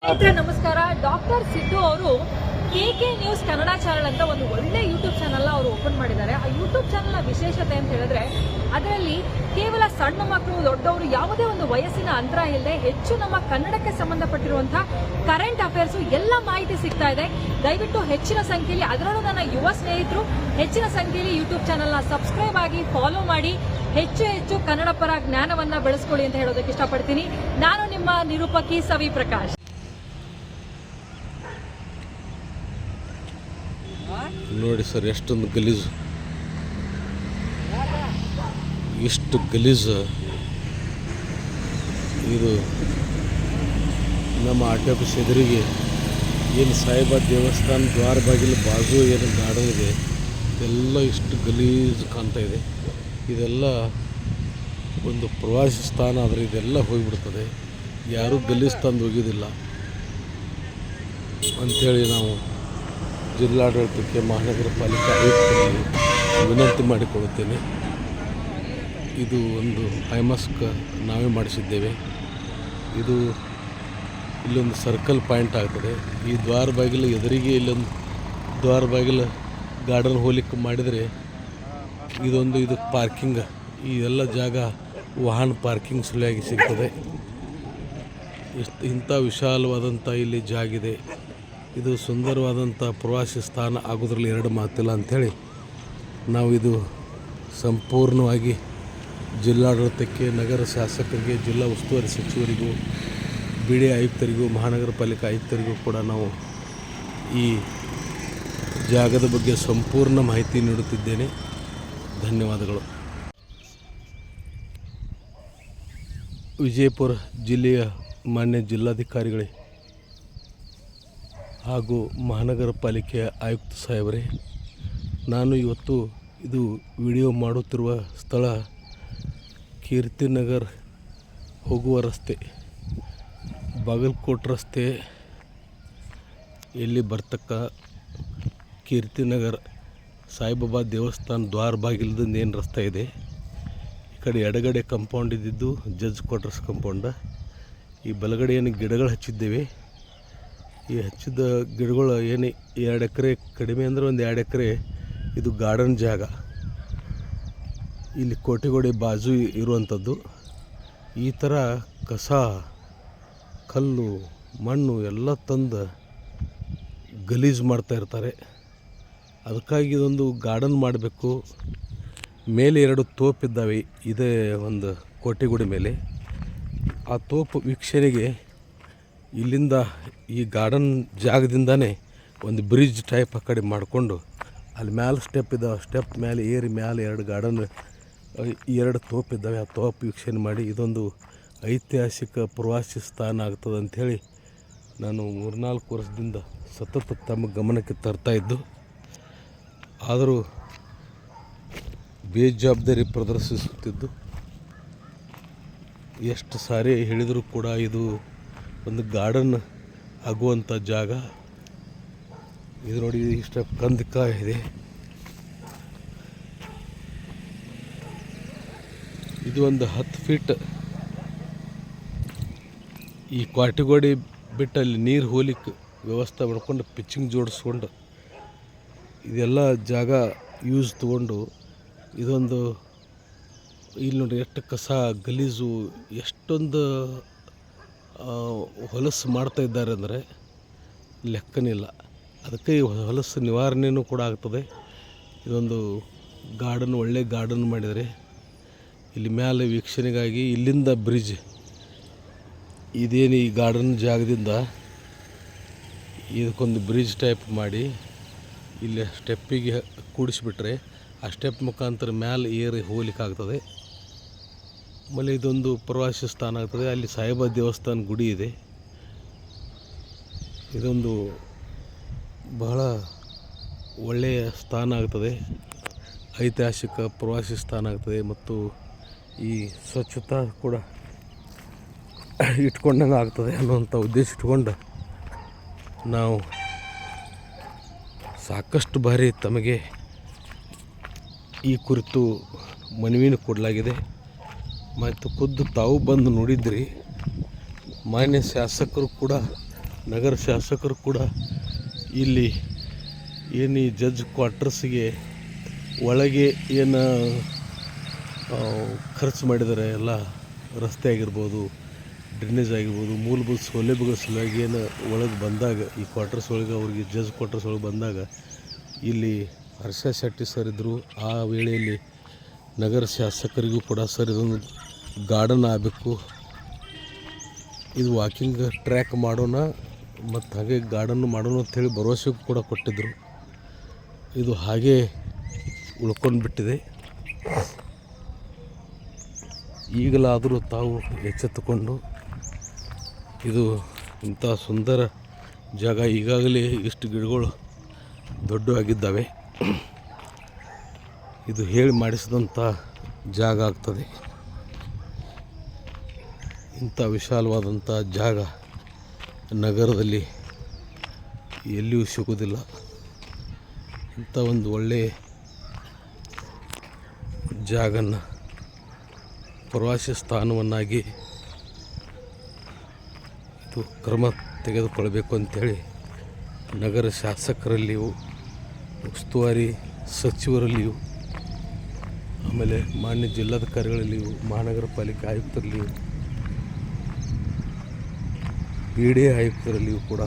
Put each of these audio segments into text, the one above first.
ಸ್ನೇಹಿತರೆ ನಮಸ್ಕಾರ. ಡಾಕ್ಟರ್ ಸಿದ್ದು ಅವರು KK ನ್ಯೂಸ್ ಕನ್ನಡ ಚಾನಲ್ ಅಂತ ಒಂದು ಒಳ್ಳೆ ಯೂಟ್ಯೂಬ್ ಚಾನಲ್ ಅವರು ಓಪನ್ ಮಾಡಿದ್ದಾರೆ. ಆ ಯೂಟ್ಯೂಬ್ ಚಾನಲ್ನ ವಿಶೇಷತೆ ಅಂತ ಹೇಳಿದ್ರೆ ಅದರಲ್ಲಿ ಕೇವಲ ಸಣ್ಣ ಮಕ್ಕಳು ದೊಡ್ಡವರು ಯಾವುದೇ ಒಂದು ವಯಸ್ಸಿನ ಅಂತರ ಇಲ್ಲದೆ ಹೆಚ್ಚು ನಮ್ಮ ಕನ್ನಡಕ್ಕೆ ಸಂಬಂಧಪಟ್ಟಿರುವಂತಹ ಕರೆಂಟ್ ಅಫೇರ್ಸ್ ಎಲ್ಲ ಮಾಹಿತಿ ಸಿಗ್ತಾ ಇದೆ. ದಯವಿಟ್ಟು ಹೆಚ್ಚಿನ ಸಂಖ್ಯೆಯಲ್ಲಿ, ಅದರಲ್ಲೂ ನನ್ನ ಯುವ ಸ್ನೇಹಿತರು ಹೆಚ್ಚಿನ ಸಂಖ್ಯೆಯಲ್ಲಿ ಯೂಟ್ಯೂಬ್ ಚಾನಲ್ನ ಸಬ್ಸ್ಕ್ರೈಬ್ ಆಗಿ ಫಾಲೋ ಮಾಡಿ ಹೆಚ್ಚು ಕನ್ನಡ ಪರ ಜ್ಞಾನವನ್ನ ಬೆಳೆಸ್ಕೊಳ್ಳಿ ಅಂತ ಹೇಳೋದಕ್ಕೆ ಇಷ್ಟಪಡ್ತೀನಿ. ನಾನು ನಿಮ್ಮ ನಿರೂಪಕಿ ಸವಿ ಪ್ರಕಾಶ್. ನೋಡಿ ಸರ್, ಎಷ್ಟೊಂದು ಗಲೀಜು, ಎಷ್ಟು ಗಲೀಜು ಇದು. ನಮ್ಮ ಆರ್ ಟಿ ಆಫೀಸ್ ಎದುರಿಗೆ ಏನು ಸಾಯಿಬಾ ದೇವಸ್ಥಾನ ದ್ವಾರ ಬಾಗಿಲು ಬಾಜು ಏನು ಗಾರ್ಡನ್ ಇದೆ, ಇದೆಲ್ಲ ಇಷ್ಟು ಗಲೀಜು ಕಾಣ್ತಾ ಇದೆ. ಇದೆಲ್ಲ ಒಂದು ಪ್ರವಾಸಿ ಸ್ಥಾನ ಆದರೆ ಇದೆಲ್ಲ ಹೋಗಿಬಿಡ್ತದೆ. ಯಾರೂ ಗಲೀಜು ತಂದು ಹೋಗೋದಿಲ್ಲ ಅಂಥೇಳಿ ನಾವು ಜಿಲ್ಲಾಡಳಿತಕ್ಕೆ, ಮಹಾನಗರ ಪಾಲಿಕೆ ಆಯುಕ್ತರಿಗೆ ವಿನಂತಿ ಮಾಡಿಕೊಳ್ಳುತ್ತೇನೆ. ಇದು ಒಂದು ಐಮಾಸ್ಕ್ ನಾವೇ ಮಾಡಿಸಿದ್ದೇವೆ. ಇದು ಇಲ್ಲೊಂದು ಸರ್ಕಲ್ ಪಾಯಿಂಟ್ ಆಗ್ತದೆ. ಈ ದ್ವಾರ ಬಾಗಿಲು ಎದುರಿಗೆ ಇಲ್ಲೊಂದು ದ್ವಾರ ಬಾಗಿಲು ಗಾರ್ಡನ್ ಹೋಲಿಕ್ಕೆ ಮಾಡಿದರೆ ಇದು ಪಾರ್ಕಿಂಗ್, ಈ ಎಲ್ಲ ಜಾಗ ವಾಹನ ಪಾರ್ಕಿಂಗ್ ಸಲುವಾಗಿ ಸಿಗ್ತದೆ. ಇಂಥ ವಿಶಾಲವಾದಂಥ ಇಲ್ಲಿ ಜಾಗಿದೆ. ಇದು ಸುಂದರವಾದಂಥ ಪ್ರವಾಸಿ ಸ್ಥಾನ ಆಗೋದ್ರಲ್ಲಿ ಎರಡು ಮಾತಿಲ್ಲ ಅಂಥೇಳಿ ನಾವು ಇದು ಸಂಪೂರ್ಣವಾಗಿ ಜಿಲ್ಲಾಡಳಿತಕ್ಕೆ, ನಗರ ಶಾಸಕರಿಗೆ, ಜಿಲ್ಲಾ ಉಸ್ತುವಾರಿ ಸಚಿವರಿಗೂ, BD ಆಯುಕ್ತರಿಗೂ, ಮಹಾನಗರ ಪಾಲಿಕೆ ಆಯುಕ್ತರಿಗೂ ಕೂಡ ನಾವು ಈ ಜಾಗದ ಬಗ್ಗೆ ಸಂಪೂರ್ಣ ಮಾಹಿತಿ ನೀಡುತ್ತಿದ್ದೇನೆ. ಧನ್ಯವಾದಗಳು. ವಿಜಯಪುರ ಜಿಲ್ಲೆಯ ಮಾನ್ಯ ಜಿಲ್ಲಾಧಿಕಾರಿಗಳೇ ಹಾಗೂ ಮಹಾನಗರ ಪಾಲಿಕೆಯ ಆಯುಕ್ತ ಸಾಹೇಬರೇ, ನಾನು ಇವತ್ತು ಇದು ವಿಡಿಯೋ ಮಾಡುತ್ತಿರುವ ಸ್ಥಳ ಕೀರ್ತಿನಗರ್ ಹೋಗುವ ರಸ್ತೆ, ಬಾಗಲಕೋಟೆ ರಸ್ತೆ ಎಲ್ಲಿ ಬರ್ತಕ್ಕ ಕೀರ್ತಿನಗರ್ ಸಾಯಿಬಾಬಾ ದೇವಸ್ಥಾನ ದ್ವಾರ ಬಾಗಿಲದಿಂದ ಏನು ರಸ್ತೆ ಇದೆ, ಈ ಕಡೆ ಎಡಗಡೆ ಕಂಪೌಂಡ್ ಇದ್ದಿದ್ದು ಜಡ್ಜ್ ಕ್ವಾರ್ಟರ್ಸ್ ಕಂಪೌಂಡ. ಈ ಬಲಗಡೆ ಏನು ಗಿಡಗಳು ಹಚ್ಚಿದ್ದೇವೆ, ಈ ಹಚ್ಚಿದ ಗಿಡಗಳು ಏನು 2 ಎಕರೆ, ಕಡಿಮೆ ಅಂದರೆ ಒಂದು 2 ಎಕರೆ ಇದು ಗಾರ್ಡನ್ ಜಾಗ. ಇಲ್ಲಿ ಕೋಟೆಗೋಡೆ ಬಾಜು ಇರುವಂಥದ್ದು. ಈ ಥರ ಕಸ, ಕಲ್ಲು, ಮಣ್ಣು ಎಲ್ಲ ತಂದು ಗಲೀಜು ಮಾಡ್ತಾಯಿರ್ತಾರೆ. ಅದಕ್ಕಾಗಿ ಇದೊಂದು ಗಾರ್ಡನ್ ಮಾಡಬೇಕು. ಮೇಲೆ 2 ತೋಪಿದ್ದಾವೆ ಇದೇ ಒಂದು ಕೋಟೆಗೋಡೆ ಮೇಲೆ. ಆ ತೋಪು ವೀಕ್ಷಣೆಗೆ ಇಲ್ಲಿಂದ ಈ ಗಾರ್ಡನ್ ಜಾಗದಿಂದನೇ ಒಂದು ಬ್ರಿಡ್ಜ್ ಟೈಪ್ ಆ ಕಡೆ ಮಾಡಿಕೊಂಡು ಅಲ್ಲಿ ಮ್ಯಾಲೆ ಸ್ಟೆಪ್ ಇದ್ದಾವೆ, ಸ್ಟೆಪ್ ಮೇಲೆ ಏರಿ ಮ್ಯಾಲೆ 2 ಗಾರ್ಡನ್, 2 ತೋಪ್ ಇದ್ದಾವೆ. ಆ ತೋಪ್ ವೀಕ್ಷಣೆ ಮಾಡಿ ಇದೊಂದು ಐತಿಹಾಸಿಕ ಪ್ರವಾಸಿ ಸ್ಥಾನ ಆಗ್ತದೆ ಅಂಥೇಳಿ ನಾನು 3-4 ವರ್ಷದಿಂದ ಸತತ ತಮ್ಮ ಗಮನಕ್ಕೆ ತರ್ತಾಯಿದ್ದು. ಆದರೂ ಬೇಜವಾಬ್ದಾರಿ ಪ್ರದರ್ಶಿಸುತ್ತಿದ್ದು, ಎಷ್ಟು ಸಾರಿ ಹೇಳಿದರೂ ಕೂಡ ಇದು ಒಂದು ಗಾರ್ಡನ್ ಆಗುವಂಥ ಜಾಗ. ಇದು ನೋಡಿ, ಇಷ್ಟ ಕಂದಕ ಇದೆ. ಇದು ಒಂದು 10 ಫೀಟ್ ಈ ಕ್ವಾಟಿಗೋಡಿ ಬಿಟ್ಟು ಅಲ್ಲಿ ನೀರು ಹೋಲಿಕ್ಕೆ ವ್ಯವಸ್ಥೆ ಮಾಡ್ಕೊಂಡು ಪಿಚ್ಚಿಂಗ್ ಜೋಡಿಸ್ಕೊಂಡು ಇದೆಲ್ಲ ಜಾಗ ಯೂಸ್ ತೊಗೊಂಡು ಇದೊಂದು ಇಲ್ಲಿ ನೋಡಿ ಎಷ್ಟು ಕಸ ಗಲೀಜು, ಎಷ್ಟೊಂದು ಹೊಲಸು ಮಾಡ್ತಾ ಇದ್ದಾರೆ ಅಂದರೆ ಲೆಕ್ಕನಿಲ್ಲ. ಅದಕ್ಕೆ ಈ ಹೊಲಸು ನಿವಾರಣೆಯೂ ಕೂಡ ಆಗ್ತದೆ. ಇದೊಂದು ಗಾರ್ಡನ್, ಒಳ್ಳೆ ಗಾರ್ಡನ್ ಮಾಡಿದರೆ ಇಲ್ಲಿ ಮೇಲೆ ವೀಕ್ಷಣೆಗಾಗಿ ಇಲ್ಲಿಂದ ಬ್ರಿಡ್ಜ್, ಇದೇನು ಈ ಗಾರ್ಡನ್ ಜಾಗದಿಂದ ಇದಕ್ಕೊಂದು ಬ್ರಿಡ್ಜ್ ಟೈಪ್ ಮಾಡಿ ಇಲ್ಲಿ ಸ್ಟೆಪ್ಪಿಗೆ ಕೂಡಿಸಿಬಿಟ್ರೆ ಆ ಸ್ಟೆಪ್ ಮುಖಾಂತರ ಮೇಲೆ ಏರಿ ಹೋಗ್ಲಿಕ್ಕೆ ಆಗ್ತದೆ. ಆಮೇಲೆ ಇದೊಂದು ಪ್ರವಾಸಿ ಸ್ಥಾನ ಆಗ್ತದೆ. ಅಲ್ಲಿ ಸಾಯಿಬಾ ದೇವಸ್ಥಾನ ಗುಡಿ ಇದೆ. ಇದೊಂದು ಬಹಳ ಒಳ್ಳೆಯ ಸ್ಥಾನ ಆಗ್ತದೆ, ಐತಿಹಾಸಿಕ ಪ್ರವಾಸಿ ಸ್ಥಾನ ಆಗ್ತದೆ. ಮತ್ತು ಈ ಸ್ವಚ್ಛತಾ ಕೂಡ ಇಟ್ಕೊಂಡಂಗೆ ಆಗ್ತದೆ ಅನ್ನುವಂಥ ಉದ್ದೇಶ ಇಟ್ಕೊಂಡು ನಾವು ಸಾಕಷ್ಟು ಬಾರಿ ತಮಗೆ ಈ ಕುರಿತು ಮನವಿಯನ್ನು ಕೊಡಲಾಗಿದೆ. ಮತ್ತು ಖುದ್ದು ತಾವು ಬಂದು ನೋಡಿದ್ರಿ. ಮಾನ್ಯ ಶಾಸಕರು ಕೂಡ ನಗರ ಶಾಸಕರು ಕೂಡ ಇಲ್ಲಿ ಏನು ಈ ಜಡ್ಜ್ ಕ್ವಾರ್ಟರ್ಸಿಗೆ ಒಳಗೆ ಏನು ಖರ್ಚು ಮಾಡಿದ್ದಾರೆ, ಎಲ್ಲ ರಸ್ತೆ ಆಗಿರ್ಬೋದು, ಡ್ರೈನೇಜ್ ಆಗಿರ್ಬೋದು, ಮೂಲಭೂತ ಸೌಲಭ್ಯಗಳ ಸಲುವಾಗಿ ಏನು ಒಳಗೆ ಬಂದಾಗ, ಈ ಕ್ವಾರ್ಟರ್ಸ್ ಒಳಗೆ ಅವ್ರಿಗೆ ಜಡ್ಜ್ ಕ್ವಾರ್ಟರ್ಸ್ ಒಳಗೆ ಬಂದಾಗ ಇಲ್ಲಿ ಹರ್ಷ ಶೆಟ್ಟಿ ಸರ್ ಇದ್ದರು. ಆ ವೇಳೆಯಲ್ಲಿ ನಗರ ಶಾಸಕರಿಗೂ ಕೂಡ ಸರ್ ಇದೊಂದು ಗಾರ್ಡನ್ ಆಗಬೇಕು, ಇದು ವಾಕಿಂಗ್ ಟ್ರ್ಯಾಕ್ ಮಾಡೋಣ ಮತ್ತು ಹಾಗೆ ಗಾರ್ಡನ್ ಮಾಡೋಣ ಅಂಥೇಳಿ ಭರವಸೆ ಕೂಡ ಕೊಟ್ಟಿದ್ದರು. ಇದು ಹಾಗೇ ಉಳ್ಕೊಂಡು ಬಿಟ್ಟಿದೆ. ಈಗಲಾದರೂ ತಾವು ಎಚ್ಚೆತ್ತುಕೊಂಡು ಇದು ಇಂಥ ಸುಂದರ ಜಾಗ, ಈಗಾಗಲೇ ಇಷ್ಟು ಗಿಡಗಳು ದೊಡ್ಡವಾಗಿದ್ದಾವೆ, ಇದು ಹೇಳಿ ಮಾಡಿಸಿದಂಥ ಜಾಗ ಆಗ್ತದೆ. ಇಂಥ ವಿಶಾಲವಾದಂಥ ಜಾಗ ನಗರದಲ್ಲಿ ಎಲ್ಲಿಯೂ ಸಿಗೋದಿಲ್ಲ. ಇಂಥ ಒಂದು ಒಳ್ಳೆಯ ಜಾಗನ ಪ್ರವಾಸಿ ಸ್ಥಾನವನ್ನಾಗಿ ಇದು ಕ್ರಮ ತೆಗೆದುಕೊಳ್ಬೇಕು ಅಂಥೇಳಿ ನಗರ ಶಾಸಕರಲ್ಲಿಯೂ, ಉಸ್ತುವಾರಿ ಸಚಿವರಲ್ಲಿಯೂ, ಆಮೇಲೆ ಮಾನ್ಯ ಜಿಲ್ಲಾಧಿಕಾರಿಗಳಲ್ಲಿಯೂ, ಮಹಾನಗರ ಪಾಲಿಕೆ ಆಯುಕ್ತರಲ್ಲಿಯೂ, BD ಆಯುಕ್ತರಲ್ಲಿಯೂ ಕೂಡ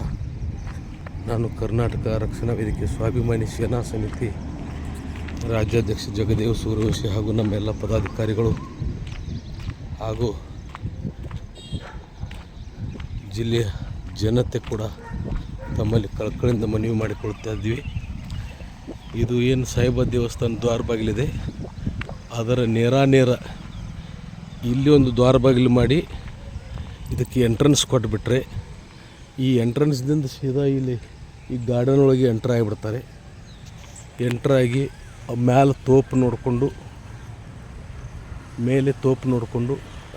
ನಾನು ಕರ್ನಾಟಕ ರಕ್ಷಣಾ ವೇದಿಕೆ ಸ್ವಾಭಿಮಾನಿ ಸೇನಾ ಸಮಿತಿ ರಾಜ್ಯಾಧ್ಯಕ್ಷ ಜಗದೇವ್ ಸೂರ್ಯವಂಶಿ ಹಾಗೂ ನಮ್ಮೆಲ್ಲ ಪದಾಧಿಕಾರಿಗಳು ಹಾಗೂ ಜಿಲ್ಲೆಯ ಜನತೆ ಕೂಡ ತಮ್ಮಲ್ಲಿ ಕಳಕಳಿಯಿಂದ ಮನವಿ ಮಾಡಿಕೊಳ್ತಾ ಇದ್ವಿ. ಇದು ಏನು ಸಾಯಿಬಾ ದೇವಸ್ಥಾನ ದ್ವಾರ ಬಾಗಿಲಿದೆ, ಅದರ ನೇರ ಇಲ್ಲಿ ಒಂದು ದ್ವಾರ ಬಾಗಿಲು ಮಾಡಿ ಇದಕ್ಕೆ ಎಂಟ್ರೆನ್ಸ್ ಕೊಟ್ಟುಬಿಟ್ರೆ ಈ ಎಂಟ್ರೆನ್ಸ್ದಿಂದ ಸೀದಾ ಇಲ್ಲಿ ಈ ಗಾರ್ಡನ್ ಒಳಗೆ ಎಂಟ್ರ್ ಆಗಿಬಿಡ್ತಾರೆ. ಎಂಟ್ರಾಗಿ ಮೇಲೆ ತೋಪು ನೋಡಿಕೊಂಡು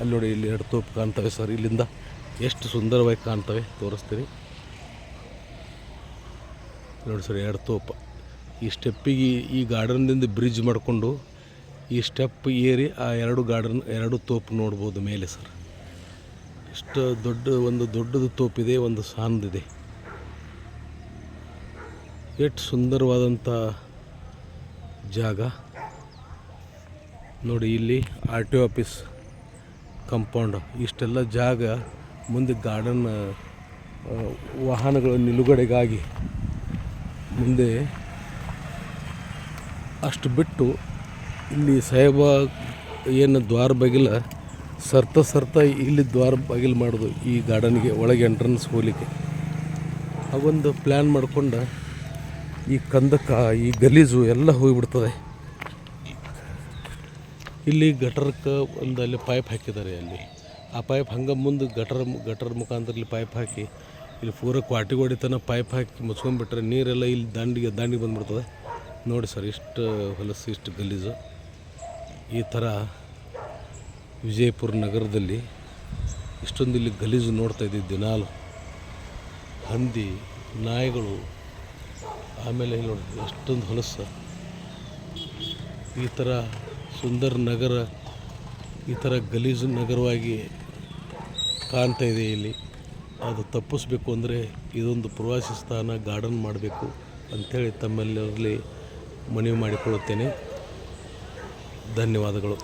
ಅಲ್ಲಿ ನೋಡಿ, ಇಲ್ಲಿ 2 ತೋಪು ಕಾಣ್ತವೆ ಸರ್. ಇಲ್ಲಿಂದ ಎಷ್ಟು ಸುಂದರವಾಗಿ ಕಾಣ್ತವೆ ತೋರಿಸ್ತೀನಿ ನೋಡಿ ಸರ್. 2 ತೋಪು ಈ ಸ್ಟೆಪ್ಪಿಗೆ ಈ ಗಾರ್ಡನ್ದಿಂದ ಬ್ರಿಡ್ಜ್ ಮಾಡಿಕೊಂಡು ಈ ಸ್ಟೆಪ್ ಏರಿ ಆ 2 ತೋಪು ನೋಡ್ಬೋದು ಮೇಲೆ ಸರ್. ಇಷ್ಟು ದೊಡ್ಡದು ತೋಪಿದೆ, ಒಂದು ಸಾಂದಿದೆ. ಎಷ್ಟು ಸುಂದರವಾದಂಥ ಜಾಗ ನೋಡಿ. ಇಲ್ಲಿ RTO ಆಫೀಸ್ ಕಂಪೌಂಡ್, ಇಷ್ಟೆಲ್ಲ ಜಾಗ ಮುಂದೆ ಗಾರ್ಡನ್ ವಾಹನಗಳ ನಿಲುಗಡೆಗಾಗಿ ಮುಂದೆ ಅಷ್ಟು ಬಿಟ್ಟು ಇಲ್ಲಿ ಸಾಯಿಬಾ ಏನು ದ್ವಾರ ಬಾಗಿಲ ಸರ್ತ ಇಲ್ಲಿ ದ್ವಾರ ಬಾಗಿಲು ಮಾಡೋದು ಈ ಗಾರ್ಡನ್ಗೆ ಒಳಗೆ ಎಂಟ್ರೆನ್ಸ್ ಹೋಗಲಿಕ್ಕೆ. ಹಾಗೊಂದು ಪ್ಲ್ಯಾನ್ ಮಾಡಿಕೊಂಡು ಈ ಕಂದಕ, ಈ ಗಲೀಜು ಎಲ್ಲ ಹೋಗಿಬಿಡ್ತದೆ. ಇಲ್ಲಿ ಗಟರ್ಕ್ಕೆ ಒಂದು ಅಲ್ಲಿ ಪೈಪ್ ಹಾಕಿದ್ದಾರೆ. ಅಲ್ಲಿ ಆ ಪೈಪ್ ಹಂಗೆ ಮುಂದೆ ಗಟರ್ ಮುಖಾಂತರ ಇಲ್ಲಿ ಪೈಪ್ ಹಾಕಿ ಇಲ್ಲಿ ಪೂರ ಕ್ವಾಟಿಗೋಡಿ ತನಕ ಪೈಪ್ ಹಾಕಿ ಮುಚ್ಕೊಂಡ್ಬಿಟ್ರೆ ನೀರೆಲ್ಲ ಇಲ್ಲಿ ದಂಡಿಗೆ ಬಂದುಬಿಡ್ತದೆ ನೋಡಿ ಸರ್. ಇಷ್ಟು ಹೊಲಸು, ಇಷ್ಟು ಗಲೀಜು. ಈ ಥರ ವಿಜಯಪುರ ನಗರದಲ್ಲಿ ಇಷ್ಟೊಂದು ಇಲ್ಲಿ ಗಲೀಜು ನೋಡ್ತಾ ಇದ್ದೀವಿ ದಿನಾಲು. ಹಂದಿ, ನಾಯಿಗಳು, ಆಮೇಲೆ ನೋಡಿ ಎಷ್ಟೊಂದು ಹೊಲಸು. ಈ ಥರ ಸುಂದರ ನಗರ ಈ ಥರ ಗಲೀಜು ನಗರವಾಗಿ ಕಾಣ್ತಾ ಇದೆ ಇಲ್ಲಿ. ಅದು ತಪ್ಪಿಸ್ಬೇಕು ಅಂದರೆ ಇದೊಂದು ಪ್ರವಾಸಿ ಸ್ಥಾನ ಗಾರ್ಡನ್ ಮಾಡಬೇಕು ಅಂಥೇಳಿ ತಮ್ಮೆಲ್ಲರಲ್ಲಿ ಮನವಿ ಮಾಡಿಕೊಳ್ಳುತ್ತೇನೆ. ಧನ್ಯವಾದಗಳು.